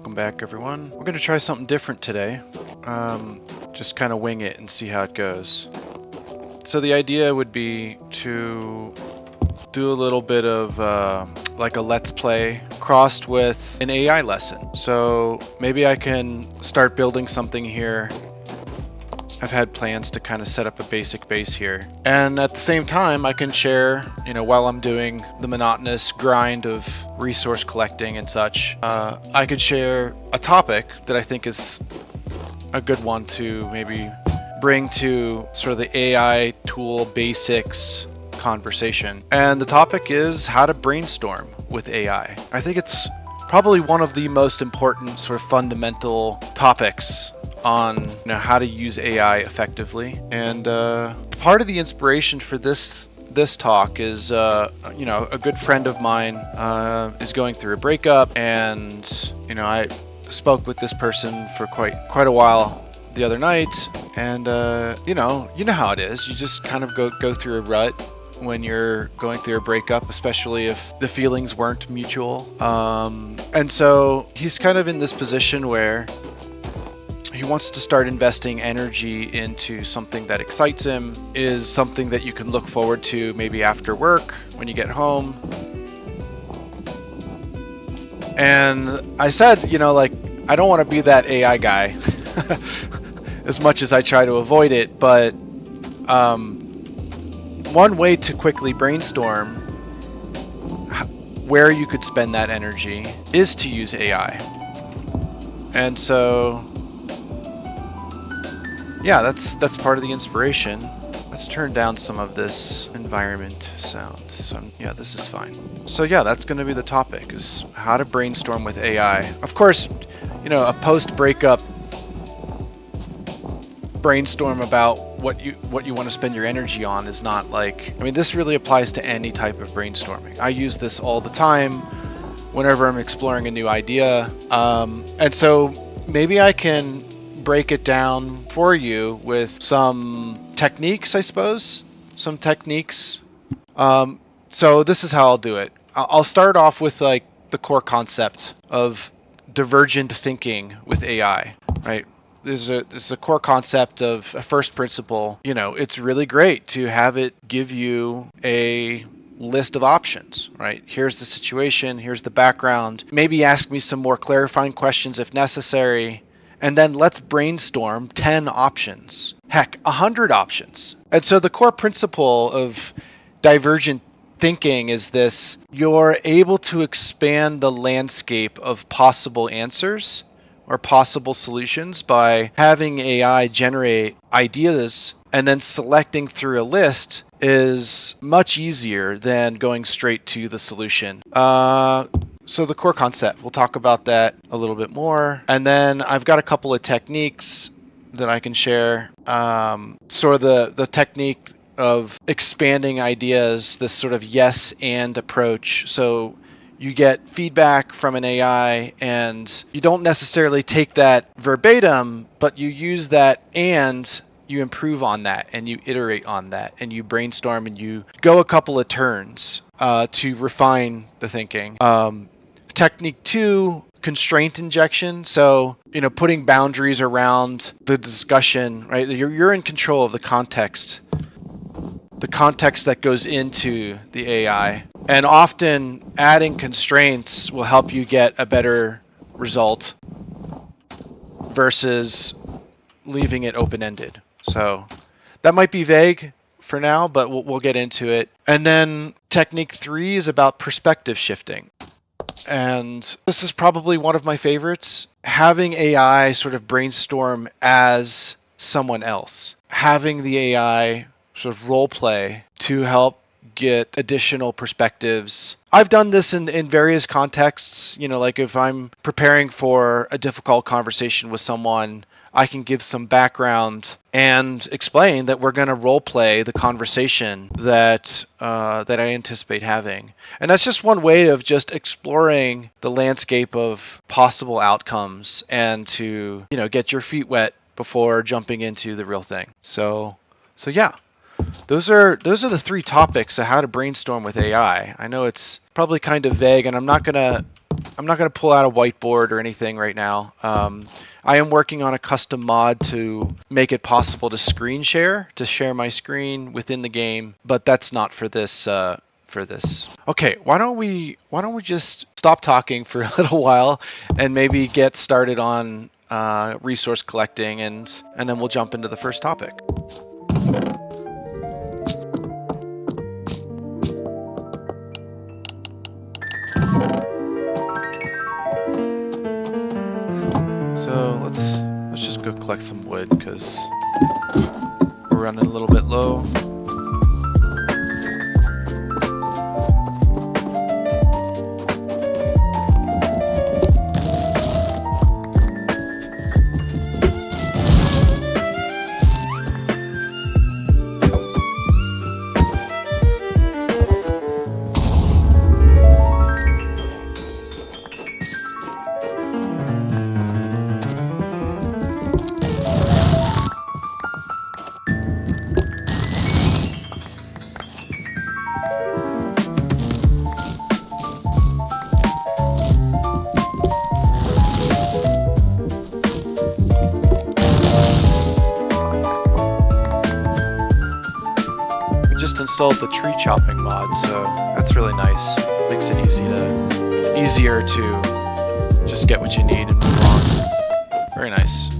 Welcome back, everyone. We're going to try something different today. Just kind of wing it and see how it goes. So the idea would be to do a little bit of like a let's play crossed with an AI lesson. So maybe I can start building something here. I've had plans to kind of set up a basic base here. And at the same time, I can share, while I'm doing the monotonous grind of resource collecting and such, I could share a topic that I think is a good one to maybe bring to sort of the AI tool basics conversation. And the topic is how to brainstorm with AI. I think it's probably one of the most important sort of fundamental topics on how to use AI effectively. And part of the inspiration for this talk is a good friend of mine is going through a breakup, and I spoke with this person for quite a while the other night, and you know how it is. You just kind of go through a rut when you're going through a breakup, especially if the feelings weren't mutual. And so he's kind of in this position where he wants to start investing energy into something that excites him, is something that you can look forward to maybe after work when you get home. And I said, I don't want to be that AI guy as much as I try to avoid it, but one way to quickly brainstorm where you could spend that energy is to use AI. And so yeah, that's part of the inspiration. Let's turn down some of this environment sound. So yeah, this is fine. So yeah, that's going to be the topic, is how to brainstorm with AI. Of course, a post-breakup brainstorm about what you want to spend your energy on is not this really applies to any type of brainstorming. I use this all the time whenever I'm exploring a new idea. And so maybe I can break it down for you with some techniques, I suppose. Some techniques. So this is how I'll do it. I'll start off with the core concept of divergent thinking with AI, right? There's a core concept of a first principle. It's really great to have it give you a list of options, right? Here's the situation, here's the background. Maybe ask me some more clarifying questions if necessary. And then let's brainstorm 10 options. Heck, 100 options. And so the core principle of divergent thinking is this: you're able to expand the landscape of possible answers or possible solutions by having AI generate ideas, and then selecting through a list is much easier than going straight to the solution. So the core concept, we'll talk about that a little bit more. And then I've got a couple of techniques that I can share. Sort of the technique of expanding ideas, this sort of yes and approach. So you get feedback from an AI, and you don't necessarily take that verbatim, but you use that and you improve on that, and you iterate on that, and you brainstorm, and you go a couple of turns to refine the thinking. Technique 2, constraint injection. So, putting boundaries around the discussion, right? You're in control of the context that goes into the AI. And often adding constraints will help you get a better result versus leaving it open-ended. So that might be vague for now, but we'll get into it. And then technique 3 is about perspective shifting. And this is probably one of my favorites. Having AI sort of brainstorm as someone else. Having the AI sort of role play to help get additional perspectives. I've done this in various contexts. If I'm preparing for a difficult conversation with someone, I can give some background and explain that we're going to role play the conversation that I anticipate having. And that's just one way of just exploring the landscape of possible outcomes and to, get your feet wet before jumping into the real thing. So yeah. Those are the 3 topics of how to brainstorm with AI. I know it's probably kind of vague, and I'm not going to I'm not going to pull out a whiteboard or anything right now. I am working on a custom mod to make it possible to screen share, to share my screen within the game, but that's not for this. Okay, why don't we just stop talking for a little while and maybe get started on resource collecting, and then we'll jump into the first topic. So let's just go collect some wood because we're running a little bit low. Installed the tree chopping mod, so that's really nice. Makes it easier to just get what you need and move on. Very nice.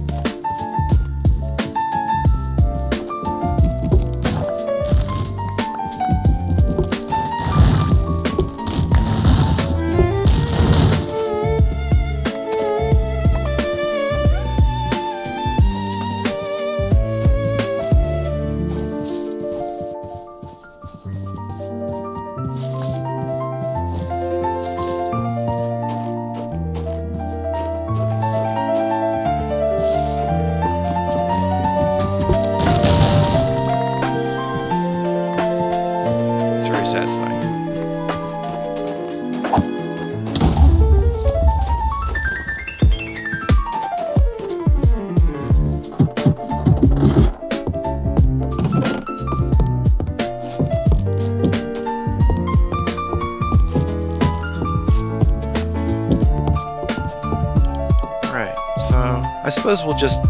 I suppose we'll just,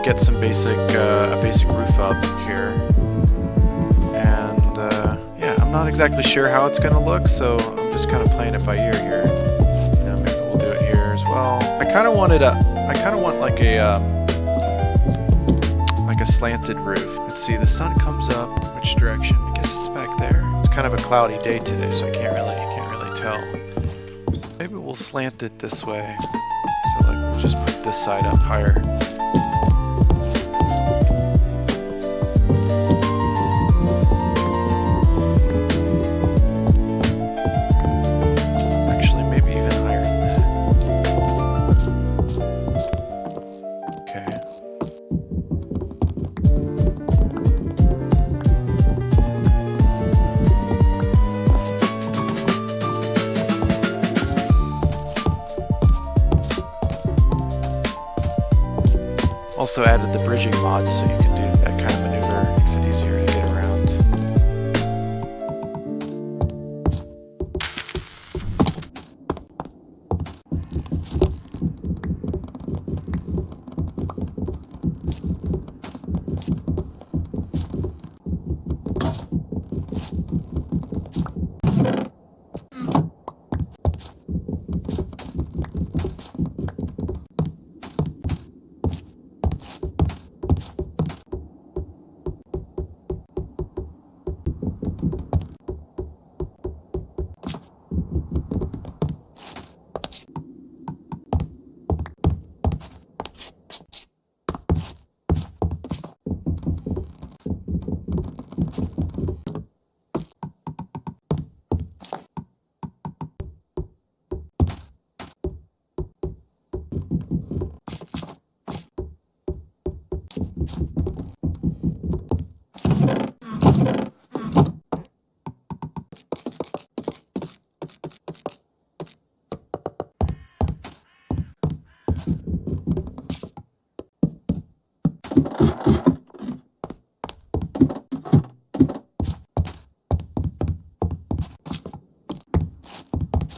get some a basic roof up here, and yeah, I'm not exactly sure how it's going to look, so I'm just kind of playing it by ear here. Maybe we'll do it here as well. I kind of want like a slanted roof. Let's see, the sun comes up. Which direction? I guess it's back there. It's kind of a cloudy day today, so I can't really tell. Maybe we'll slant it this way. So we'll just put this side up higher. Actually, maybe even higher than that. Okay. Also added the bridging mod so you can do that kind of maneuver. Makes it easier to get around.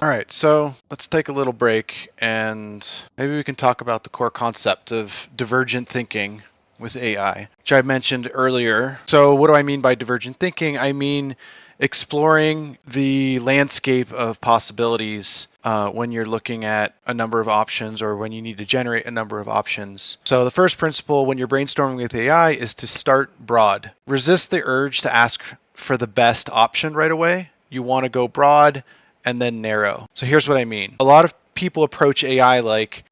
All right, so let's take a little break and maybe we can talk about the core concept of divergent thinking with AI, which I mentioned earlier. So what do I mean by divergent thinking? I mean exploring the landscape of possibilities when you're looking at a number of options or when you need to generate a number of options. So the first principle when you're brainstorming with AI is to start broad. Resist the urge to ask for the best option right away. You want to go broad and then narrow. So here's what I mean. A lot of people approach AI like,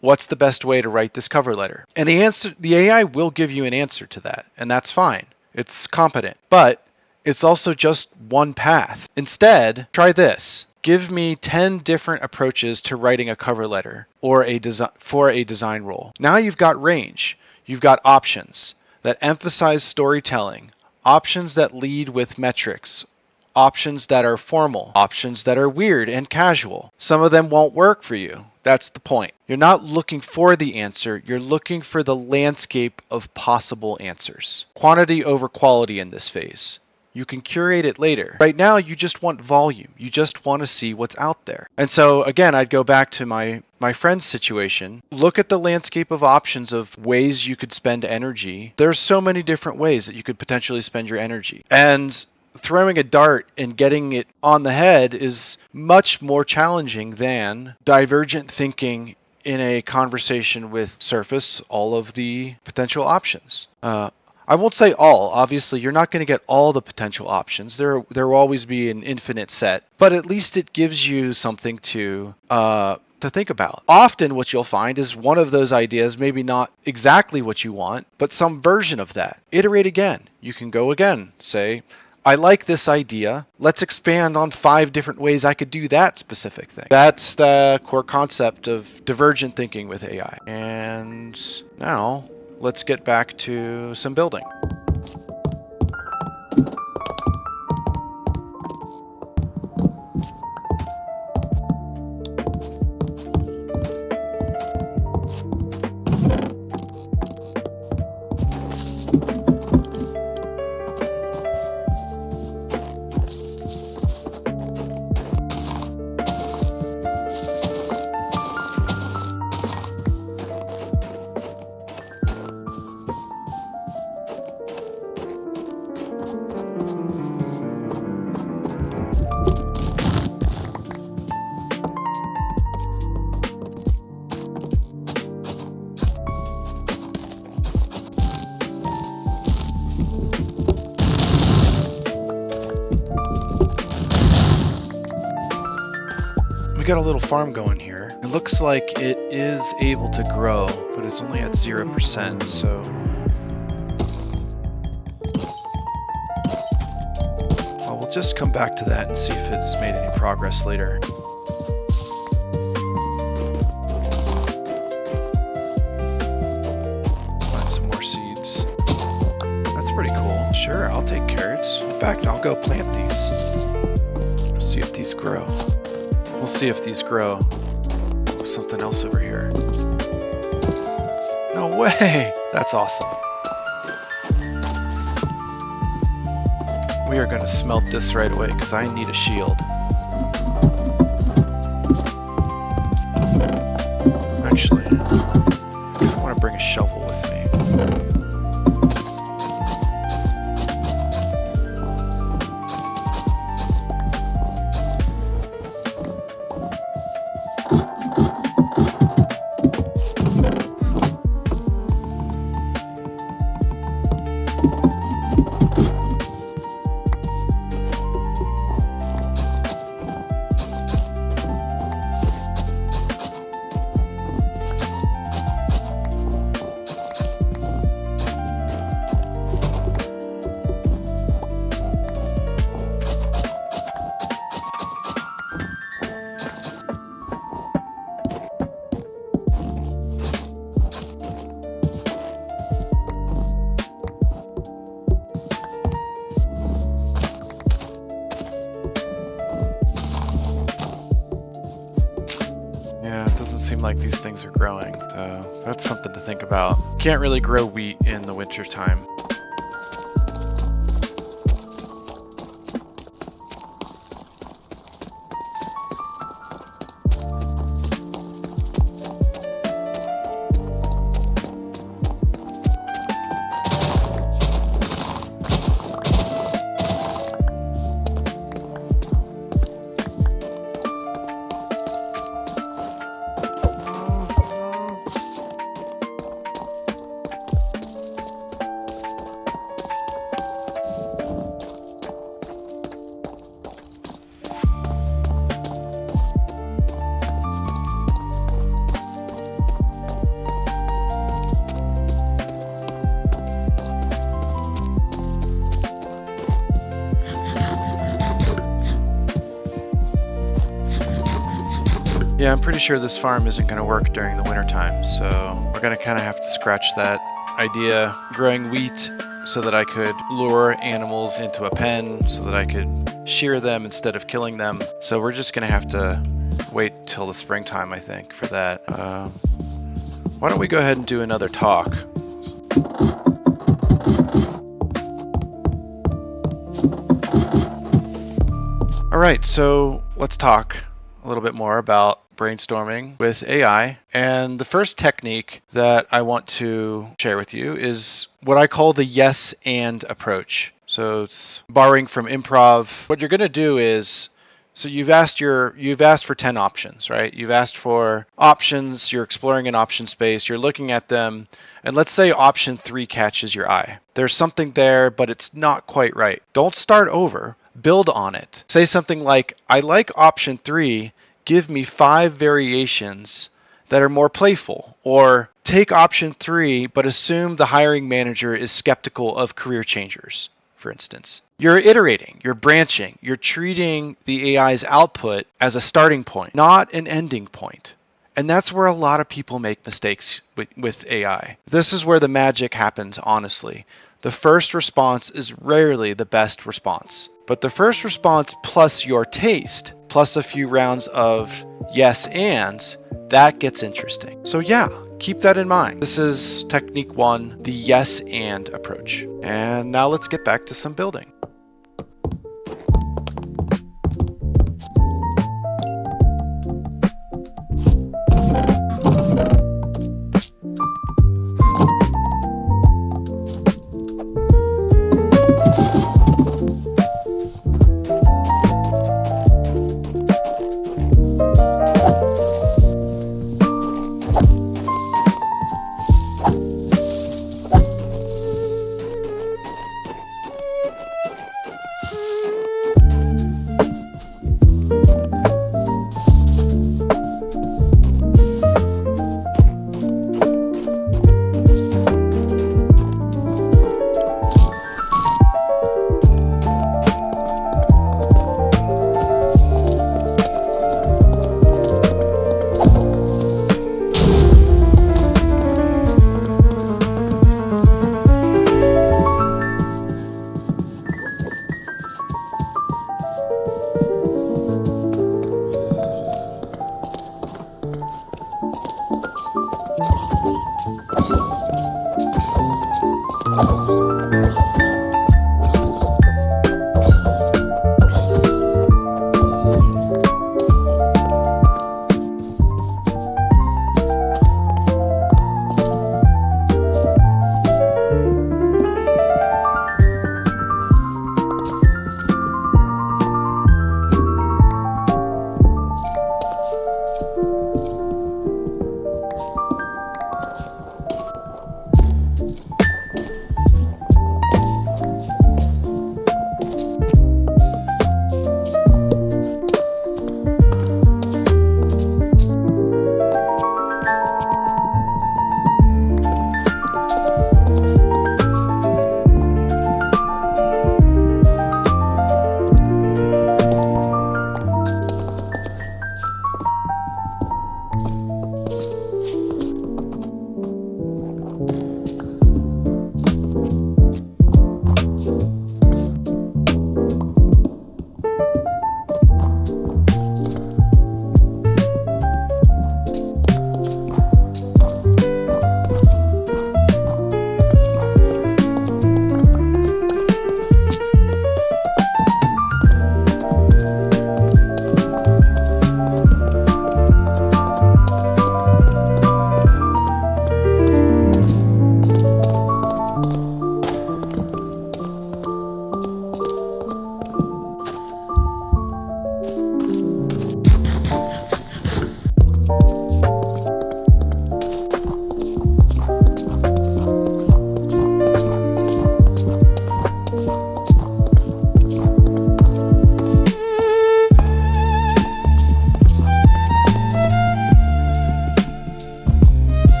what's the best way to write this cover letter? And the AI will give you an answer to that, and that's fine. It's competent. But it's also just one path. Instead, try this. Give me 10 different approaches to writing a cover letter or for a design role. Now you've got range. You've got options that emphasize storytelling, options that lead with metrics, options that are formal, options that are weird and casual. Some of them won't work for you. That's the point. You're not looking for the answer, you're looking for the landscape of possible answers. Quantity over quality in this phase. You can curate it later. Right now, you just want volume. You just want to see what's out there. And so, again, I'd go back to my friend's situation. Look at the landscape of options of ways you could spend energy. There's so many different ways that you could potentially spend your energy. And throwing a dart and getting it on the head is much more challenging than divergent thinking in a conversation with surface all of the potential options. I won't say all. Obviously, you're not going to get all the potential options. There will always be an infinite set, but at least it gives you something to think about. Often what you'll find is one of those ideas, maybe not exactly what you want, but some version of that. Iterate again. You can go again. Say, I like this idea. Let's expand on 5 different ways I could do that specific thing. That's the core concept of divergent thinking with AI. And now let's get back to some building. We got a little farm going here. It looks like it is able to grow, but it's only at 0%, so we'll just come back to that and see if it has made any progress later. Let's find some more seeds. That's pretty cool. Sure, I'll take carrots. In fact, I'll go plant these. Let's see if these grow. We'll see if these grow. Something else over here. No way! That's awesome. We are going to smelt this right away because I need a shield. Actually, I want to bring a shovel with me. Like these things are growing, so that's something to think about. Can't really grow wheat in the winter time. Yeah, I'm pretty sure this farm isn't going to work during the wintertime, so we're going to kind of have to scratch that idea. Growing wheat so that I could lure animals into a pen, so that I could shear them instead of killing them. So we're just going to have to wait till the springtime, I think, for that. Why don't we go ahead and do another talk? All right, so let's talk a little bit more about brainstorming with AI. And the first technique that I want to share with you is what I call the yes and approach. So it's borrowing from improv. What you're going to do is, so you've asked for 10 options, right? You've asked for options, you're exploring an option space, you're looking at them, and let's say option 3 catches your eye. There's something there, but it's not quite right. Don't start over. Build on it. Say something like, I like option 3, give me 5 variations that are more playful. Or take option 3, but assume the hiring manager is skeptical of career changers, for instance. You're iterating, you're branching, you're treating the AI's output as a starting point, not an ending point. And that's where a lot of people make mistakes with AI. This is where the magic happens, honestly. The first response is rarely the best response. But the first response plus your taste, plus a few rounds of yes and, that gets interesting. So yeah, keep that in mind. This is technique 1, the yes and approach. And now let's get back to some building.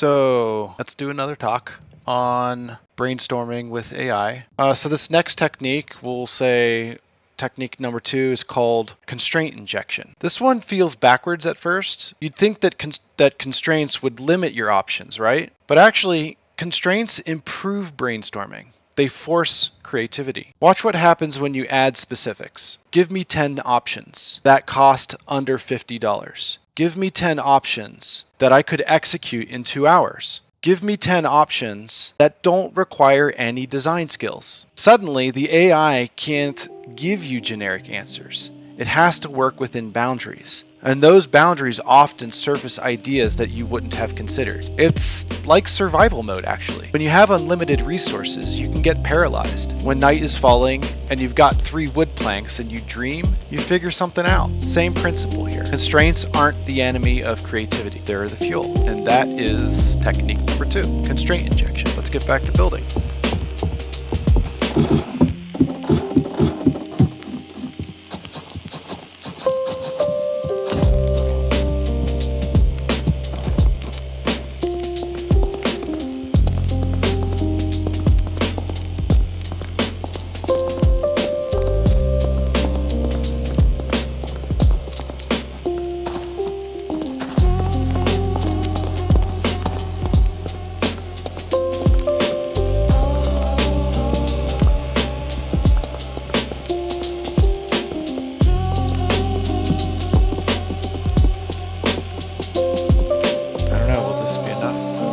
So let's do another talk on brainstorming with AI. So this next technique, we'll say technique number 2 is called constraint injection. This one feels backwards at first. You'd think that that constraints would limit your options, right? But actually, constraints improve brainstorming. They force creativity. Watch what happens when you add specifics. Give me 10 options that cost under $50. Give me 10 options that I could execute in 2 hours. Give me 10 options that don't require any design skills. Suddenly, the AI can't give you generic answers. It has to work within boundaries. And those boundaries often surface ideas that you wouldn't have considered. It's like survival mode, actually. When you have unlimited resources, you can get paralyzed. When night is falling and you've got 3 wood planks and you dream, you figure something out. Same principle here. Constraints aren't the enemy of creativity. They're the fuel. And that is technique number 2, constraint injection. Let's get back to building.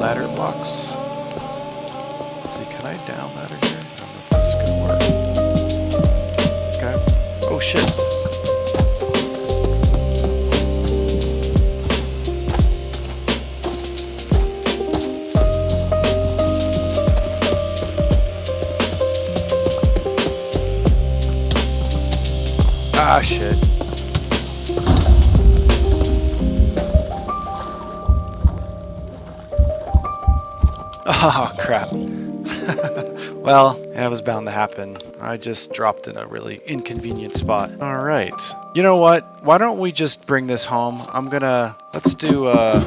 Ladder blocks. Let's see, can I down ladder here? I don't know if this is gonna work. Okay. Oh shit. Ah shit. Oh, crap. Well, that was bound to happen. I just dropped in a really inconvenient spot. All right. You know what? Why don't we just bring this home? Let's do a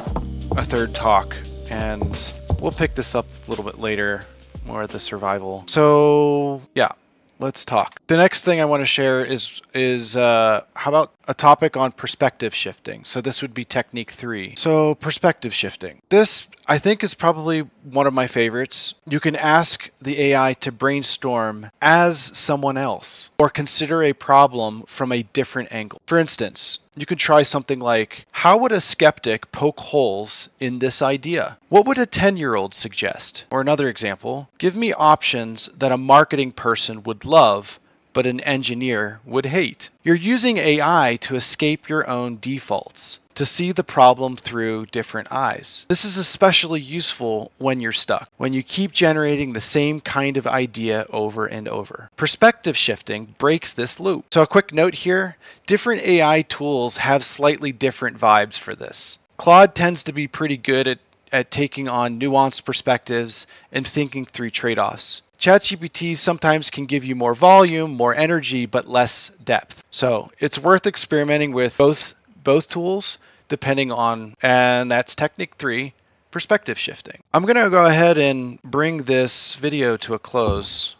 third talk, and we'll pick this up a little bit later, more of the survival. So, yeah. Let's talk. The next thing I want to share is how about a topic on perspective shifting. So this would be technique 3. So perspective shifting. This, I think, is probably one of my favorites. You can ask the AI to brainstorm as someone else or consider a problem from a different angle. For instance, you could try something like, how would a skeptic poke holes in this idea? What would a 10-year-old suggest? Or another example, give me options that a marketing person would love, but an engineer would hate. You're using AI to escape your own defaults, to see the problem through different eyes. This is especially useful when you're stuck, when you keep generating the same kind of idea over and over. Perspective shifting breaks this loop. So a quick note here, different AI tools have slightly different vibes for this. Claude tends to be pretty good at taking on nuanced perspectives and thinking through trade-offs. ChatGPT sometimes can give you more volume, more energy, but less depth. So it's worth experimenting with both tools depending on, and that's technique 3, perspective shifting. I'm gonna go ahead and bring this video to a close.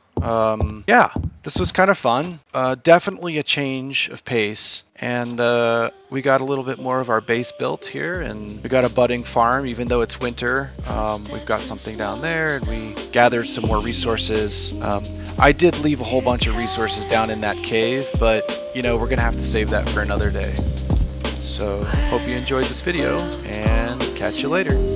Yeah, this was kind of fun. Definitely a change of pace, and we got a little bit more of our base built here, and we got a budding farm. Even though it's winter, we've got something down there, and we gathered some more resources. I did leave a whole bunch of resources down in that cave, but you know, we're gonna have to save that for another day. So hope you enjoyed this video, and catch you later.